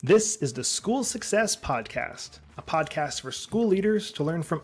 This is the School Success Podcast, a podcast for school leaders to learn from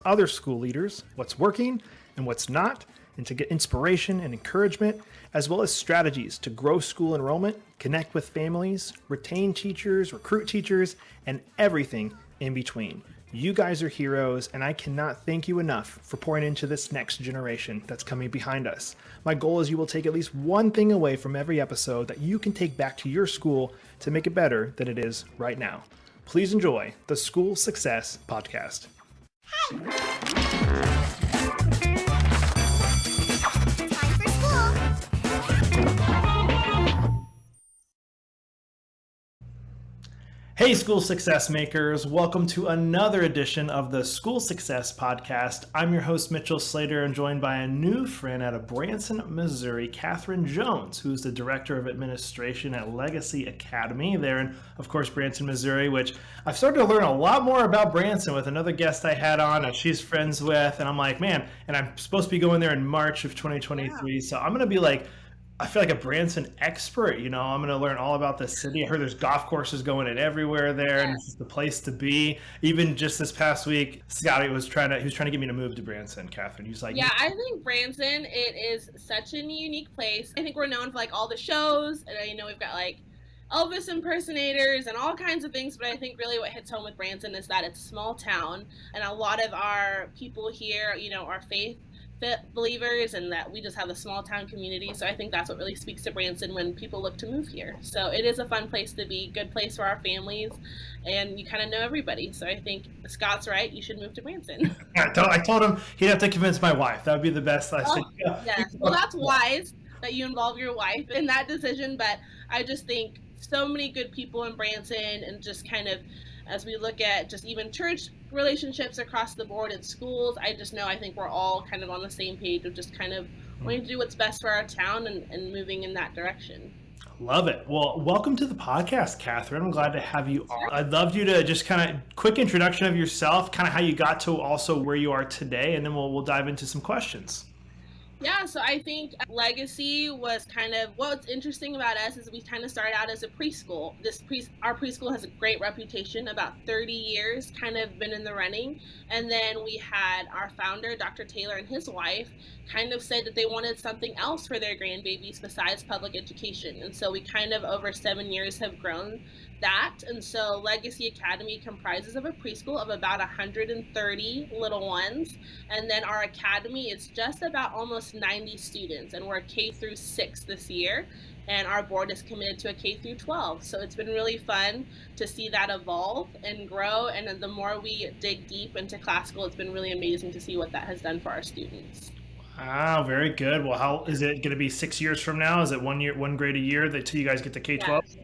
other school leaders what's working and what's not, and to get inspiration and encouragement, as well as strategies to grow school enrollment, connect with families, retain teachers, recruit teachers, and everything in between. You guys are heroes, and I cannot thank you enough for pouring into this next generation that's coming behind us. My goal is you will take at least one thing away from every episode that you can take back to your school to make it better than it is right now. Please enjoy the School Success Podcast. Hey, School Success Makers. Welcome to another edition of the School Success Podcast. I'm your host, Mitchell Slater, and joined by a new friend out of Branson, Missouri, Kathryn Jones, who's the Director of Administration at Legacy Academy there in, of course, Branson, Missouri, which I've started to learn a lot more about Branson with another guest I had on that she's friends with. And I'm like, man, and I'm supposed to be going there in March of 2023. So I'm going to be like, I feel like a Branson expert, you know. I'm going to learn all about the city. I heard there's golf courses going in everywhere there, and it's just the place to be. Even just this past week, Scotty was trying to get me to move to Branson, Kathryn. He's like, yeah, I think Branson, it is such a unique place. I think we're known for like all the shows, and I know we've got like Elvis impersonators and all kinds of things, but I think really what hits home with Branson is that it's a small town, and a lot of our people here, you know, are faith believers, and that we just have a small town community. So I think that's what really speaks to Branson when people look to move here. So it is a fun place to be, good place for our families, and you kind of know everybody. So I think Scott's right, you should move to Branson. I told him he'd have to convince my wife. That would be the best. Yeah. Well, that's wise that you involve your wife in that decision, but I just think so many good people in Branson, and just kind of as we look at just even church relationships across the board in schools, I think we're all kind of on the same page of just kind of wanting to do what's best for our town and moving in that direction. Love it. Well, welcome to the podcast, Kathryn. I'm glad to have you on. I'd love you to just kind of quick introduction of yourself, kind of how you got to also where you are today, and then we'll dive into some questions. Yeah, so I think Legacy was kind of, what's interesting about us is we kind of started out as a preschool. Our preschool has a great reputation, about 30 years kind of been in the running. And then we had our founder, Dr. Taylor, and his wife kind of said that they wanted something else for their grandbabies besides public education. And so we kind of over 7 years have grown that. And so Legacy Academy comprises of a preschool of about 130 little ones, and then our academy is just about almost 90 students, and we're a K through 6 this year, and our board is committed to a K through 12. So it's been really fun to see that evolve and grow, and the more we dig deep into classical, it's been really amazing to see what that has done for our students. Wow, very good. Well, how is it going to be 6 years from now? Is it 1 year, one grade a year until you guys get to K-12?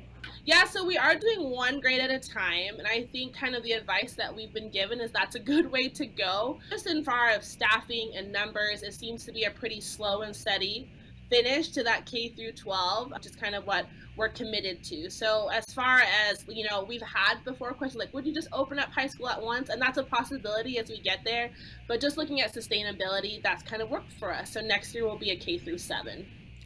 Yeah, so we are doing one grade at a time, and I think kind of the advice that we've been given is that's a good way to go. Just in far of staffing and numbers, it seems to be a pretty slow and steady finish to that K through 12, which is kind of what we're committed to. So as far as, you know, we've had before questions like, would you just open up high school at once? And that's a possibility as we get there, but just looking at sustainability, that's kind of worked for us. So next year will be a K through 7.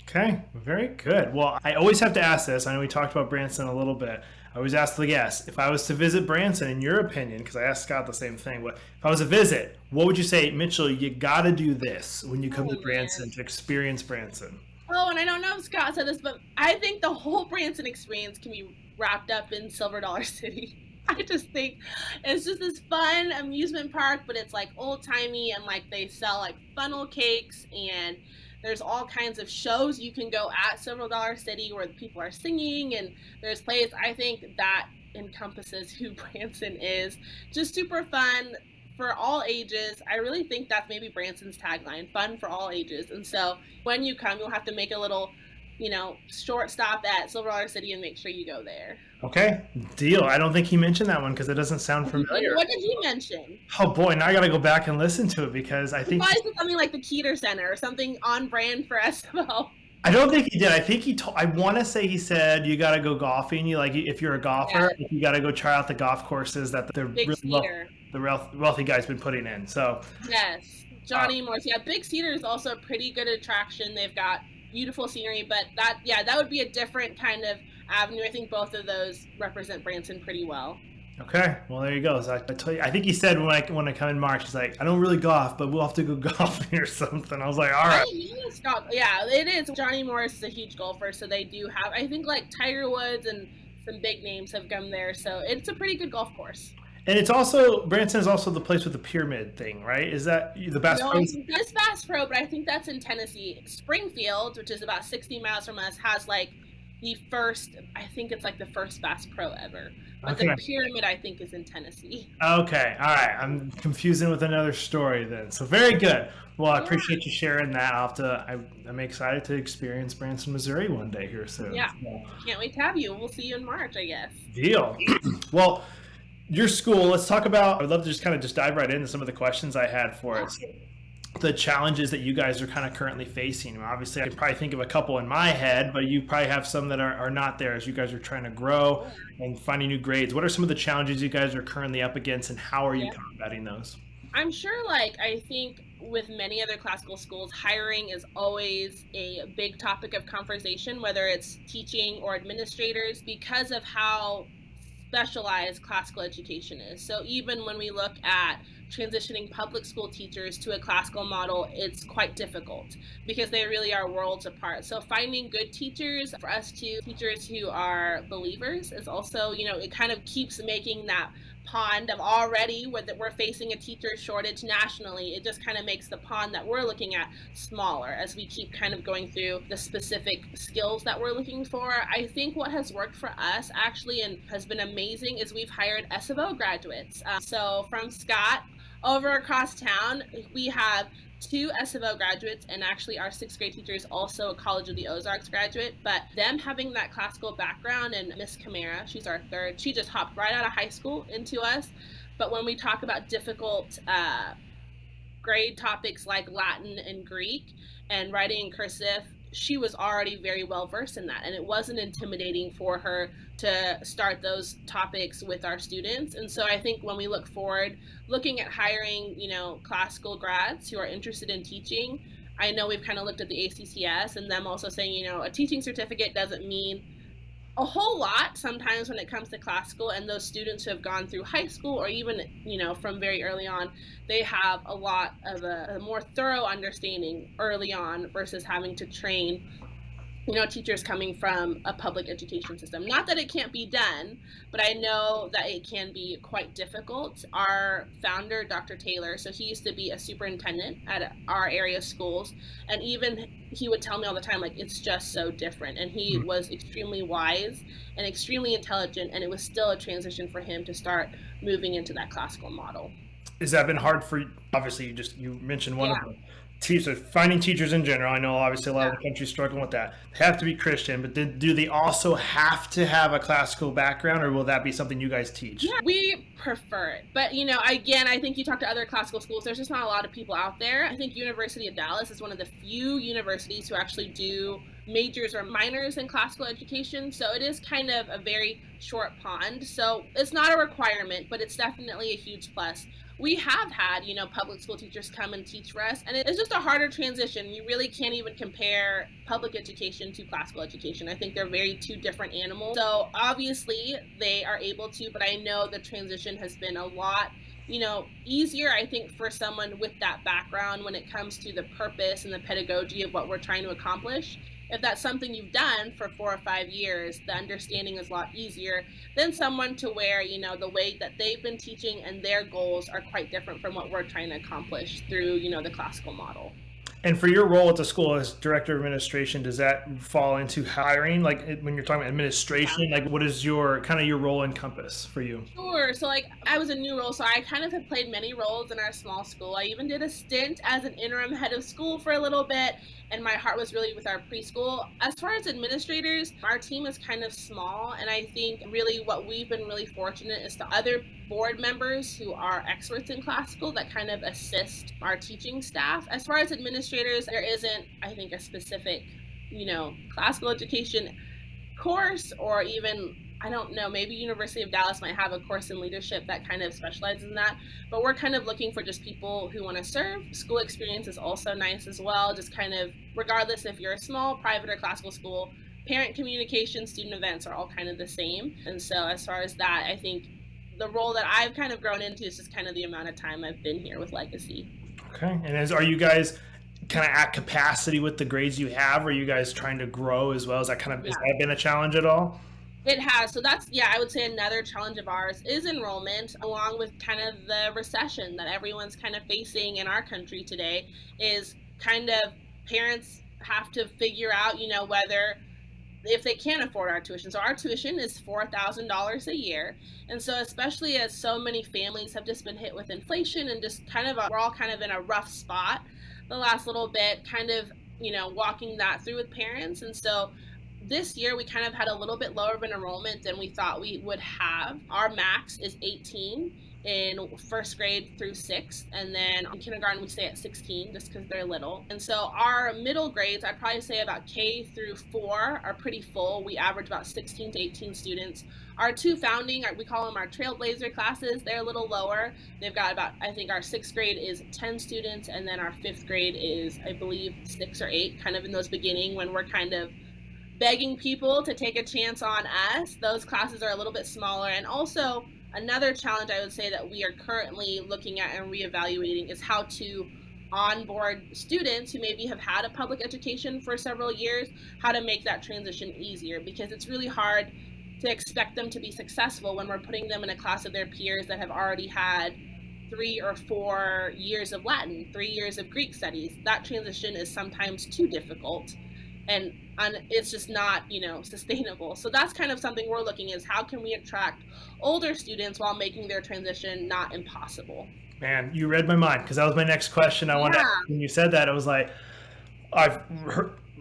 Okay, very good. Well, I always have to ask this. I know we talked about Branson a little bit. I always ask the guests, if I was to visit Branson, in your opinion, because I asked Scott the same thing, but if I was to visit, what would you say, Mitchell, you got to do this when you come to Branson to experience Branson? Oh, and I don't know if Scott said this, but I think the whole Branson experience can be wrapped up in Silver Dollar City. I just think it's just this fun amusement park, but it's like old-timey, and like they sell like funnel cakes, and there's all kinds of shows you can go at Silver Dollar City where people are singing, and there's plays. I think that encompasses who Branson is. Just super fun for all ages. I really think that's maybe Branson's tagline, fun for all ages. And so when you come, you'll have to make a little, you know, short stop at Silver Dollar City and make sure you go there. Okay, deal. I don't think he mentioned that one because it doesn't sound familiar. What did he mention? Oh boy, now I got to go back and listen to it because I think it's something like the Keeter Center or something on brand for SMO. I don't think he did. I think he told. I want to say he said you got to go golfing. You like if you're a golfer, you got to go try out the golf courses that the wealthy guy's been putting in. So yes, Johnny Morse. Yeah, Big Cedar is also a pretty good attraction. They've got beautiful scenery, but that would be a different kind of avenue. I think both of those represent Branson pretty well. Okay, well there you go. So I tell you, I think he said when I come in March, he's like, I don't really golf, but we'll have to go golfing or something. I was like, all I right. didn't know this golf. Yeah, it is. Johnny Morris is a huge golfer, so they do have. I think like Tiger Woods and some big names have come there, so it's a pretty good golf course. And it's also Branson is also the place with the pyramid thing, right? Is that the Bass No, Pro? I think that's Bass Pro, but I think that's in Tennessee. Springfield, which is about 60 miles from us, has like the first. I think it's like the first Bass Pro ever. But the Okay. Pyramid, I think, is in Tennessee. Okay. All right. I'm confusing with another story then. So very good. Well, I Yeah, appreciate you sharing that. I'm excited to experience Branson, Missouri one day here soon. yeah. So, Can't wait to have you. We'll see you in March, I guess. deal. Well, your school. Let's talk about. I'd love to just kind of just dive right into some of the questions I had for Yeah. it. The challenges that you guys are kind of currently facing. Obviously, I can probably think of a couple in my head, but you probably have some that are not there as you guys are trying to grow Sure. and finding new grades. What are some of the challenges you guys are currently up against, and how are you Yeah. combating those? I'm sure, like, I think with many other classical schools, hiring is always a big topic of conversation, whether it's teaching or administrators, because of how specialized classical education is. So even when we look at transitioning public school teachers to a classical model, it's quite difficult because they really are worlds apart. So finding good teachers for us to teachers who are believers is also, it kind of keeps making that pond of already where that we're facing a teacher shortage nationally. It just kind of makes the pond that we're looking at smaller as we keep kind of going through the specific skills that we're looking for. I think what has worked for us actually and has been amazing is we've hired SFO graduates. So from Scott over across town, we have two SFO graduates, and actually our sixth grade teacher is also a College of the Ozarks graduate. But them having that classical background, and Miss Camara, she's our third, she just hopped right out of high school into us. But when we talk about difficult grade topics like Latin and Greek and writing in cursive, she was already very well versed in that. And it wasn't intimidating for her to start those topics with our students. And so I think when we look forward, looking at hiring, classical grads who are interested in teaching, I know we've kind of looked at the ACCS and them also saying, a teaching certificate doesn't mean a whole lot sometimes when it comes to classical, and those students who have gone through high school or even from very early on, they have a lot of a more thorough understanding early on versus having to train teachers coming from a public education system. Not that it can't be done, but I know that it can be quite difficult. Our founder, Dr. Taylor, so he used to be a superintendent at our area schools, and even he would tell me all the time, like, it's just so different. And he was extremely wise and extremely intelligent, and it was still a transition for him to start moving into that classical model. Has that been hard for you? Obviously, you mentioned one Yeah, of them. Teachers, finding teachers in general. I know obviously a lot of yeah. the country's struggling with that. They have to be Christian, but do they also have to have a classical background, or will that be something you guys teach? Yeah, we prefer it. But, again, I think you talk to other classical schools, there's just not a lot of people out there. I think University of Dallas is one of the few universities who actually do majors or minors in classical education. So it is kind of a very short pond. So it's not a requirement, but it's definitely a huge plus. We have had, public school teachers come and teach for us, and it's just a harder transition. You really can't even compare public education to classical education. I think they're very two different animals. So obviously they are able to, but I know the transition has been a lot easier, I think, for someone with that background when it comes to the purpose and the pedagogy of what we're trying to accomplish. If that's something you've done for 4 or 5 years, the understanding is a lot easier than someone to where, the way that they've been teaching and their goals are quite different from what we're trying to accomplish through, the classical model. And for your role at the school as director of administration, does that fall into hiring? Like when you're talking about administration, like what is your role encompass for you? Sure. So, like, I was a new role, so I kind of have played many roles in our small school. I even did a stint as an interim head of school for a little bit, and my heart was really with our preschool. As far as administrators, our team is kind of small, and I think really what we've been really fortunate is the other board members who are experts in classical that kind of assist our teaching staff. As far as administrators, there isn't, I think, a specific, classical education course, or even, I don't know, maybe University of Dallas might have a course in leadership that kind of specializes in that. But we're kind of looking for just people who want to serve. School experience is also nice as well, just kind of regardless if you're a small private or classical school, parent communication, student events are all kind of the same. And so as far as that, I think the role that I've kind of grown into is just kind of the amount of time I've been here with Legacy. Okay. And are you guys kind of at capacity with the grades you have? Or are you guys trying to grow as well? Has Yeah. that been a challenge at all? It has. So that's, yeah, I would say another challenge of ours is enrollment, along with kind of the recession that everyone's kind of facing in our country today, is kind of parents have to figure out, whether if they can't afford our tuition. So our tuition is $4,000 a year. And so especially as so many families have just been hit with inflation and just kind of we're all kind of in a rough spot the last little bit, kind of, walking that through with parents. And so this year we kind of had a little bit lower of an enrollment than we thought we would have. Our max is 18 in first grade through sixth, and then in kindergarten we stay at 16 just because they're little. And so our middle grades, I'd probably say about K through 4, are pretty full. We average about 16 to 18 students. Our two founding, we call them our trailblazer classes, they're a little lower. They've got about, I think our sixth grade is 10 students, and then our fifth grade is, I believe, 6 or 8, kind of in those beginning when we're kind of begging people to take a chance on us. Those classes are a little bit smaller. And also, another challenge I would say that we are currently looking at and reevaluating is how to onboard students who maybe have had a public education for several years, how to make that transition easier, because it's really hard to expect them to be successful when we're putting them in a class of their peers that have already had 3 or 4 years of Latin, 3 years of Greek studies. That transition is sometimes too difficult, and it's just not sustainable. So that's kind of something we're looking is how can we attract older students while making their transition not impossible. Man, you read my mind because that was my next question. I wanted to, Yeah. when you said that, it was like I've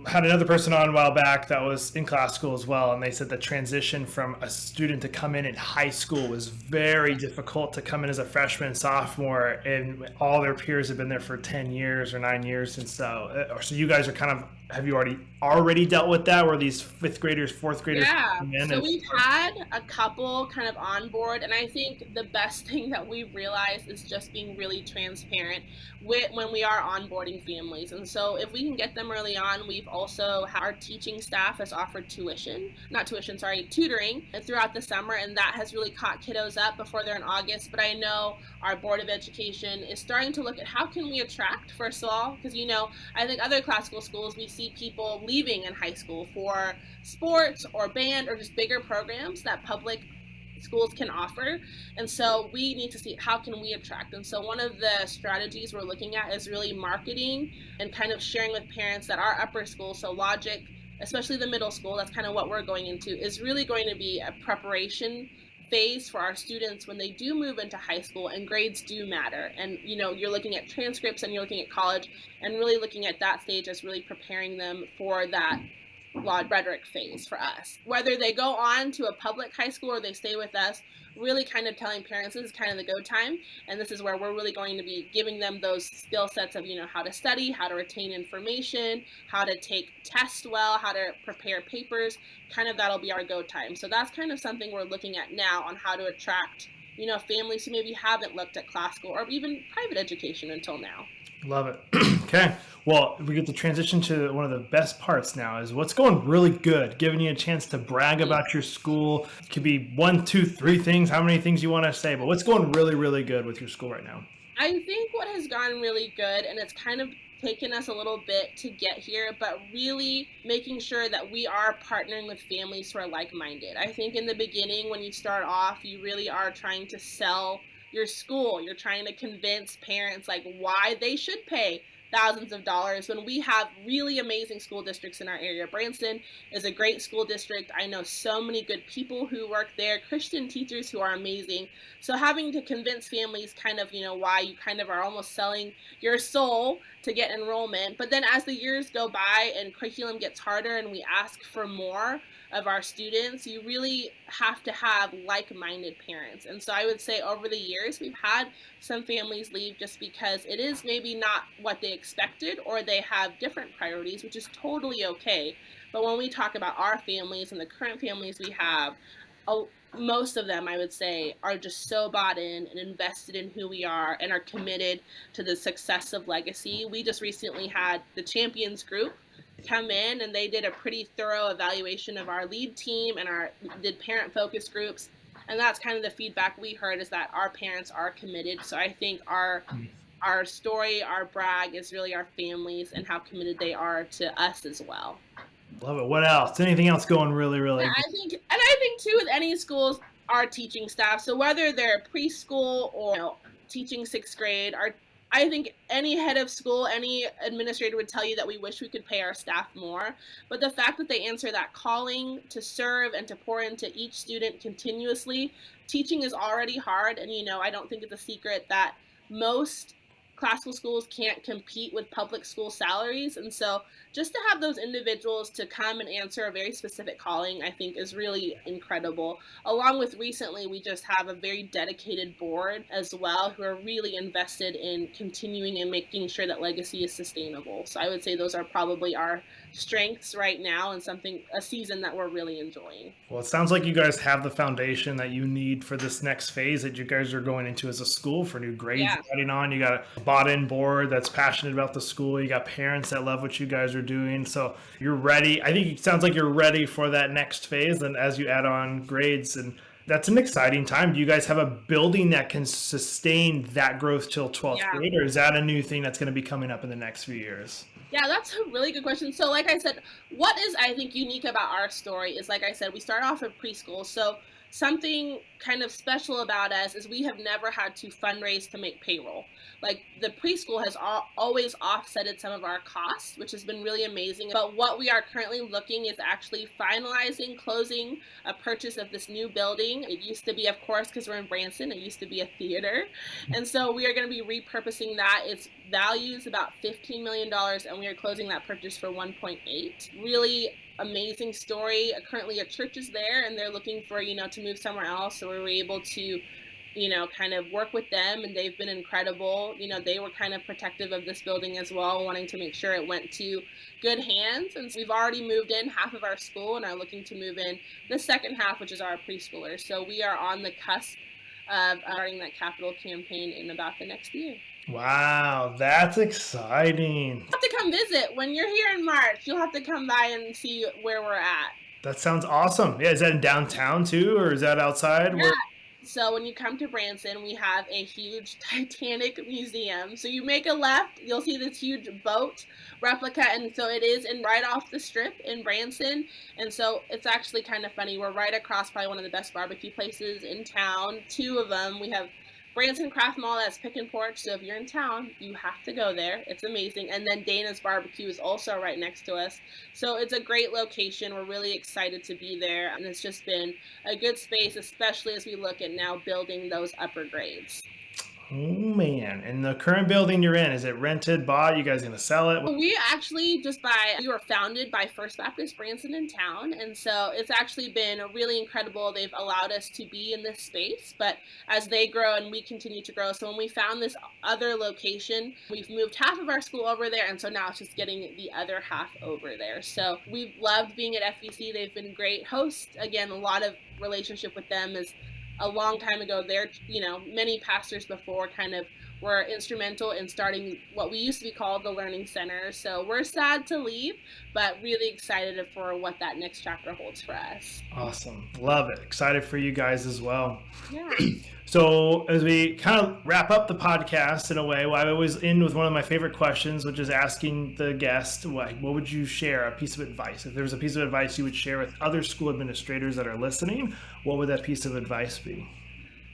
had another person on a while back that was in class school as well, and they said the transition from a student to come in high school was very difficult, to come in as a freshman, sophomore, and all their peers have been there for 10 years or 9 years. And so you guys are kind of, have you already dealt with that, where these fifth graders, fourth graders Yeah, come in so and we've had a couple kind of on board, and I think the best thing that we've realized is just being really transparent when we are onboarding families. And so if we can get them early on, we've also our teaching staff has offered tutoring throughout the summer, and that has really caught kiddos up before they're in August. But I know our Board of Education is starting to look at how can we attract, first of all, because I think other classical schools, we see people leaving in high school for sports or band or just bigger programs that public schools can offer. And so we need to see how can we attract. And so one of the strategies we're looking at is really marketing and kind of sharing with parents that our upper school, so Logic, especially the middle school, that's kind of what we're going into, is really going to be a preparation phase for our students when they do move into high school, and grades do matter. And you're looking at transcripts and you're looking at college, and really looking at that stage as really preparing them for that law rhetoric phase for us. Whether they go on to a public high school or they stay with us, really kind of telling parents this is kind of the go time, and this is where we're really going to be giving them those skill sets of how to study, how to retain information, how to take tests well, how to prepare papers. Kind of that'll be our go time. So that's kind of something we're looking at now on how to attract families who maybe haven't looked at classical or even private education until now. love it. Okay. Well, we get to transition to one of the best parts now, is what's going really good, giving you a chance to brag about your school. It could be 1, 2, 3 things, how many things you want to say, but what's going really, really good with your school right now? I think what has gone really good, and it's kind of taken us a little bit to get here, but really making sure that we are partnering with families who are like-minded. I think in the beginning, when you start off, you really are trying to sell your school. You're trying to convince parents like why they should pay thousands of dollars when we have really amazing school districts in our area. Branson is a great school district. I know so many good people who work there, Christian teachers who are amazing. So having to convince families kind of, why you kind of are almost selling your soul to get enrollment. But then as the years go by and curriculum gets harder and we ask for more of our students, you really have to have like-minded parents. And so I would say over the years, we've had some families leave just because it is maybe not what they expected, or they have different priorities, which is totally okay. But when we talk about our families and the current families we have, most of them, I would say, are just so bought in and invested in who we are and are committed to the success of Legacy. We just recently had the Champions group come in, and they did a pretty thorough evaluation of our lead team and did parent focus groups. And that's kind of the feedback we heard, is that our parents are committed. So I think our story, our brag is really our families and how committed they are to us as well. Love it. What else? Anything else going really, Yeah, really good? I think too with any schools, our teaching staff. So whether they're preschool or teaching sixth grade, I think any head of school, any administrator would tell you that we wish we could pay our staff more. But the fact that they answer that calling to serve and to pour into each student continuously, teaching is already hard. And I don't think it's a secret that most classical schools can't compete with public school salaries. And so just to have those individuals to come and answer a very specific calling, I think is really incredible. Along with recently, we just have a very dedicated board as well who are really invested in continuing and making sure that legacy is sustainable. So I would say those are probably our strengths right now, and a season that we're really enjoying. Well, it sounds like you guys have the foundation that you need for this next phase that you guys are going into as a school, for new grades Yeah. adding on. You got a bought-in board that's passionate about the school. You got parents that love what you guys are doing. So you're ready. I think it sounds like you're ready for that next phase. And as you add on grades, and that's an exciting time. Do you guys have a building that can sustain that growth till 12th Yeah. grade, or is that a new thing that's going to be coming up in the next few years? Yeah, that's a really good question. So, like I said, what is, I think, unique about our story is, like I said, we start off in preschool. So, something kind of special about us is we have never had to fundraise to make payroll. Like, the preschool has always offsetted some of our costs, which has been really amazing. But what we are currently looking is actually closing a purchase of this new building. It used to be, of course, because we're in Branson, it used to be a theater. And so we are going to be repurposing that. Its value is about $15 million, and we are closing that purchase for 1.8. Really amazing story. Currently, a church is there, and they're looking for, to move somewhere else. So we were able to, kind of work with them, and they've been incredible. They were kind of protective of this building as well, wanting to make sure it went to good hands. And so we've already moved in half of our school and are looking to move in the second half, which is our preschoolers. So we are on the cusp of starting that capital campaign in about the next year. Wow, that's exciting. You have to come visit when you're here in March. You'll have to come by and see where we're at. That sounds awesome. Yeah, is that in downtown too, or is that outside? Yeah. So when you come to Branson, we have a huge Titanic museum. So you make a left, you'll see this huge boat replica, and so it is right off the strip in Branson. And so it's actually kind of funny. We're right across probably one of the best barbecue places in town. Two of them. We have Branson Craft Mall, that's Pick and Porch. So if you're in town, you have to go there. It's amazing. And then Dana's Barbecue is also right next to us. So it's a great location. We're really excited to be there. And it's just been a good space, especially as we look at now building those upper grades. Oh man! And the current building you're in, is it rented, bought? You guys gonna sell it? We actually we were founded by First Baptist Branson in town, and so it's actually been really incredible. They've allowed us to be in this space, but as they grow and we continue to grow, so when we found this other location, we've moved half of our school over there, and so now it's just getting the other half over there. So we've loved being at FBC. They've been great hosts. Again, a lot of relationship with them is a long time ago. They're, many pastors before kind of were instrumental in starting what we used to be called the Learning Center. So we're sad to leave, but really excited for what that next chapter holds for us. Awesome. Love it. Excited for you guys as well. Yeah. So as we kind of wrap up the podcast in a way, I always end with one of my favorite questions, which is asking the guest, what would you share, a piece of advice? If there was a piece of advice you would share with other school administrators that are listening, what would that piece of advice be?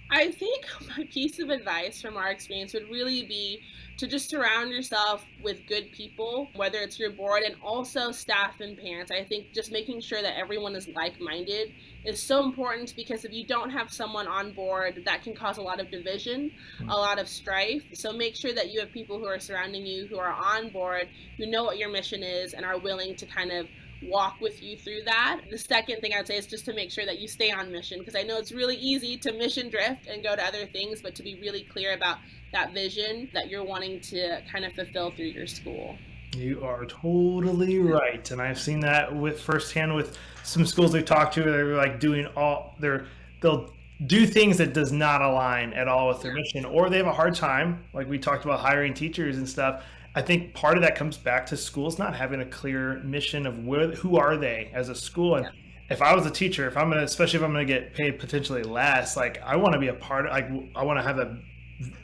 I think my piece of advice from our experience would really be to just surround yourself with good people, whether it's your board and also staff and parents. I think just making sure that everyone is like-minded is so important, because if you don't have someone on board, that can cause a lot of division, a lot of strife. So make sure that you have people who are surrounding you, who are on board, who know what your mission is and are willing to kind of walk with you through that. The second thing I'd say is just to make sure that you stay on mission, because I know it's really easy to mission drift and go to other things, but to be really clear about that vision that you're wanting to kind of fulfill through your school. You are totally right, and I've seen that with firsthand with some schools we've talked to. They're like they'll do things that does not align at all with their mission, or they have a hard time, like we talked about hiring teachers and stuff. I think part of that comes back to schools not having a clear mission of who are they as a school, and if I was a teacher, if I'm gonna, especially if I'm gonna get paid potentially less, like I want to be a part. Like I want to have a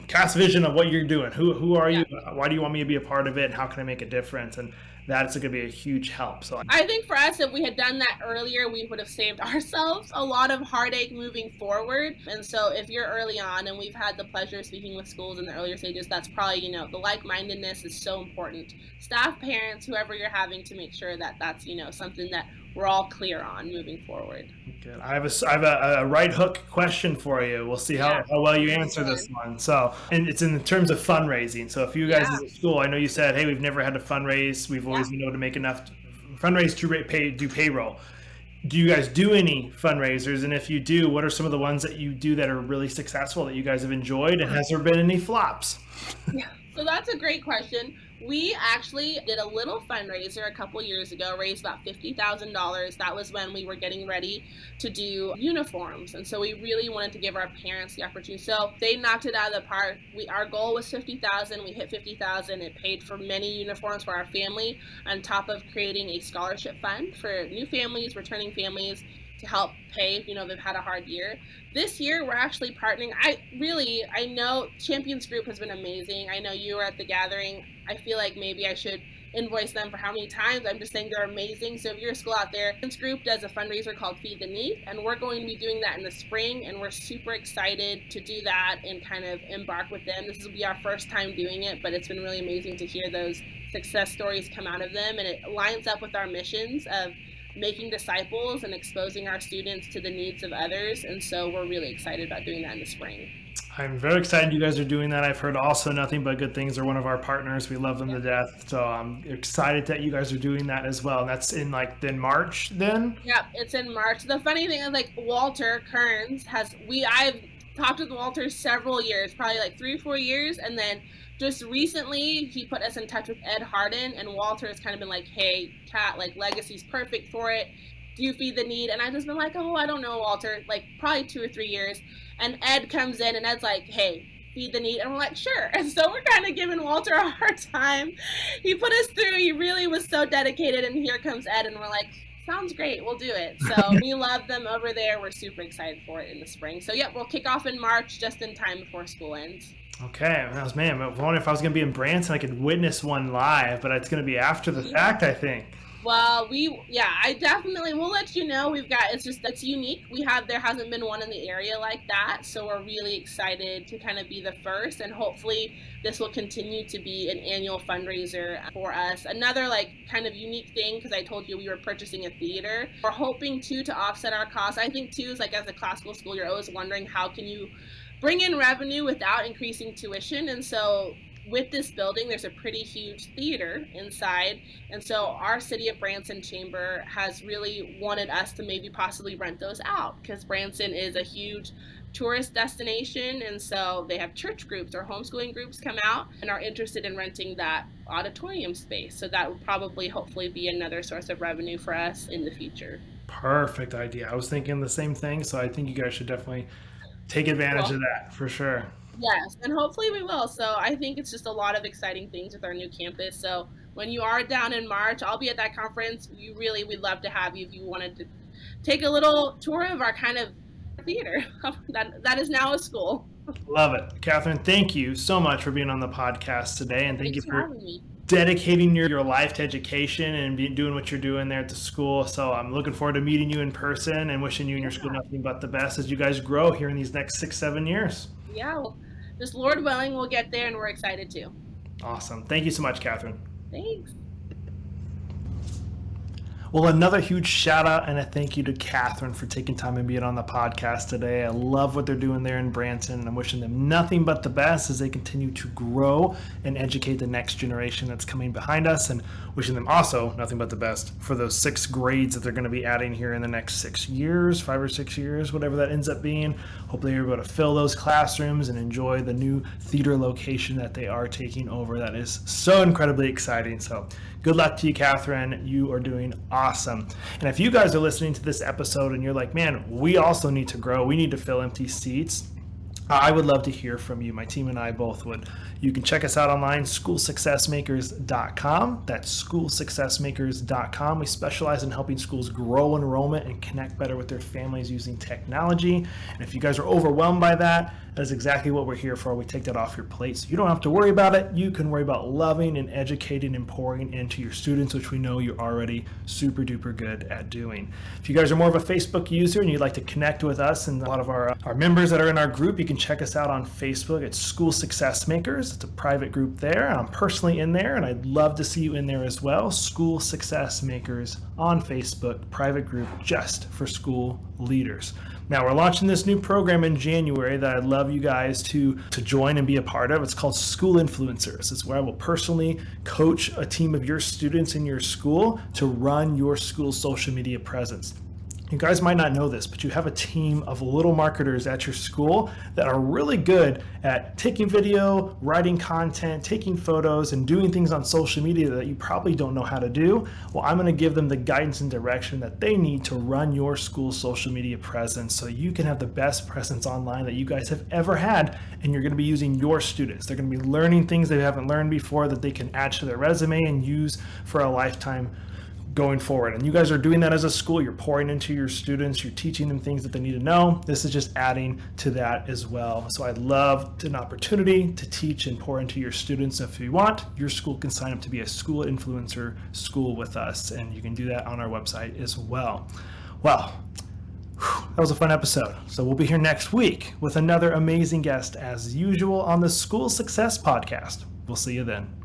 cast vision of what you're doing. Who are Yeah. you? Why do you want me to be a part of it? And how can I make a difference? And that's going to be a huge help. So I think for us, if we had done that earlier, we would have saved ourselves a lot of heartache moving forward. And so, if you're early on, and we've had the pleasure of speaking with schools in the earlier stages, that's probably, the like mindedness is so important. Staff, parents, whoever you're having to make sure that that's, something that we're all clear on moving forward. good. I have a right hook question for you. We'll see Yeah. how well you answer this one. So, and it's in terms of fundraising. So, if you guys Yeah. as a school, I know you said, hey, we've never had to fundraise. We've Yeah. always been able to make enough fundraise to do payroll. Do you guys do any fundraisers? And if you do, what are some of the ones that you do that are really successful that you guys have enjoyed? And has there been any flops? Yeah. So that's a great question. We actually did a little fundraiser a couple years ago, raised about $50,000. That was when we were getting ready to do uniforms. And so we really wanted to give our parents the opportunity. So they knocked it out of the park. Our goal was 50,000. We hit 50,000. It paid for many uniforms for our family, on top of creating a scholarship fund for new families, returning families, to help pay, they've had a hard year. This year we're actually partnering. I know Champions Group has been amazing. I know you were at the gathering. I feel like maybe I should invoice them for how many times. I'm just saying they're amazing. So if you're a school out there, Champions Group does a fundraiser called Feed the Need, and we're going to be doing that in the spring, and we're super excited to do that and kind of embark with them. This will be our first time doing it, but it's been really amazing to hear those success stories come out of them, and it lines up with our missions of making disciples and exposing our students to the needs of others. And so we're really excited about doing that in the spring. I'm very excited you guys are doing that. I've heard also nothing but good things. They're one of our partners. We love them to death. So I'm excited that you guys are doing that as well. And that's in March then? Yep, it's in March. The funny thing is Walter Kearns I've talked with Walter several years, probably 3 or 4 years, and then just recently he put us in touch with Ed Harden, and Walter has kind of been like, hey, Kat, Legacy's perfect for it. Do you feed the need? And I've just been like, oh, I don't know, Walter, probably 2 or 3 years. And Ed comes in, and Ed's like, hey, feed the need. And we're like, sure. And so we're kind of giving Walter a hard time. He put us through. He really was so dedicated. And here comes Ed, and we're like, sounds great. We'll do it. So we love them over there. We're super excited for it in the spring. So, we'll kick off in March, just in time before school ends. Okay. I was wondering if I was going to be in Branson, I could witness one live, but it's going to be after the fact, I think. Well, I definitely will let you know. It's unique. There hasn't been one in the area like that. So we're really excited to kind of be the first, and hopefully this will continue to be an annual fundraiser for us. Another kind of unique thing, because I told you we were purchasing a theater. We're hoping to offset our costs. I think too, is as a classical school, you're always wondering how can you bring in revenue without increasing tuition. And so with this building, there's a pretty huge theater inside. And so our City of Branson Chamber has really wanted us to maybe possibly rent those out, because Branson is a huge tourist destination. And so they have church groups or homeschooling groups come out and are interested in renting that auditorium space. So that would probably hopefully be another source of revenue for us in the future. Perfect idea. I was thinking the same thing. So I think you guys should definitely take advantage of that for sure. Yes, and hopefully we will. So I think it's just a lot of exciting things with our new campus. So when you are down in March, I'll be at that conference. We'd love to have you if you wanted to take a little tour of our kind of theater that is now a school. Love it. Kathryn, thank you so much for being on the podcast today, and thank you for having me. dedicating your life to education and doing what you're doing there at the school. So I'm looking forward to meeting you in person and wishing you and your school nothing but the best as you guys grow here in these next 6-7 years. Yeah, well, just Lord willing, we'll get there, and we're excited too. Awesome. Thank you so much, Kathryn. Thanks. Well, another huge shout out and a thank you to Kathryn for taking time and being on the podcast today. I love what they're doing there in Branson, and I'm wishing them nothing but the best as they continue to grow and educate the next generation that's coming behind us, and wishing them also nothing but the best for those 6 grades that they're going to be adding here in the next 6 years, 5 or 6 years, whatever that ends up being. Hopefully you're able to fill those classrooms and enjoy the new theater location that they are taking over. That is so incredibly exciting. So good luck to you, Kathryn. You are doing awesome. And if you guys are listening to this episode and you're like, man, we also need to grow, we need to fill empty seats, I would love to hear from you. My team and I both would. You can check us out online, schoolsuccessmakers.com. That's schoolsuccessmakers.com. We specialize in helping schools grow enrollment and connect better with their families using technology. And if you guys are overwhelmed by that, that's exactly what we're here for. We take that off your plate so you don't have to worry about it. You can worry about loving and educating and pouring into your students, which we know you're already super duper good at doing. If you guys are more of a Facebook user and you'd like to connect with us and a lot of our members that are in our group, you can check us out on Facebook. It's School Success Makers. It's a private group there. I'm personally in there, and I'd love to see you in there as well. School Success Makers on Facebook, private group just for school leaders. Now, we're launching this new program in January that I'd love you guys to join and be a part of. It's called School Influencers. It's where I will personally coach a team of your students in your school to run your school's social media presence. You guys might not know this, but you have a team of little marketers at your school that are really good at taking video, writing content, taking photos, and doing things on social media that you probably don't know how to do. Well, I'm going to give them the guidance and direction that they need to run your school's social media presence so you can have the best presence online that you guys have ever had, and you're going to be using your students. They're going to be learning things they haven't learned before that they can add to their resume and use for a lifetime going forward. And you guys are doing that as a school. You're pouring into your students. You're teaching them things that they need to know. This is just adding to that as well. So I'd love an opportunity to teach and pour into your students. If you want, your school can sign up to be a school influencer school with us, and you can do that on our website as well. Well, that was a fun episode. So we'll be here next week with another amazing guest as usual on the School Success Podcast. We'll see you then.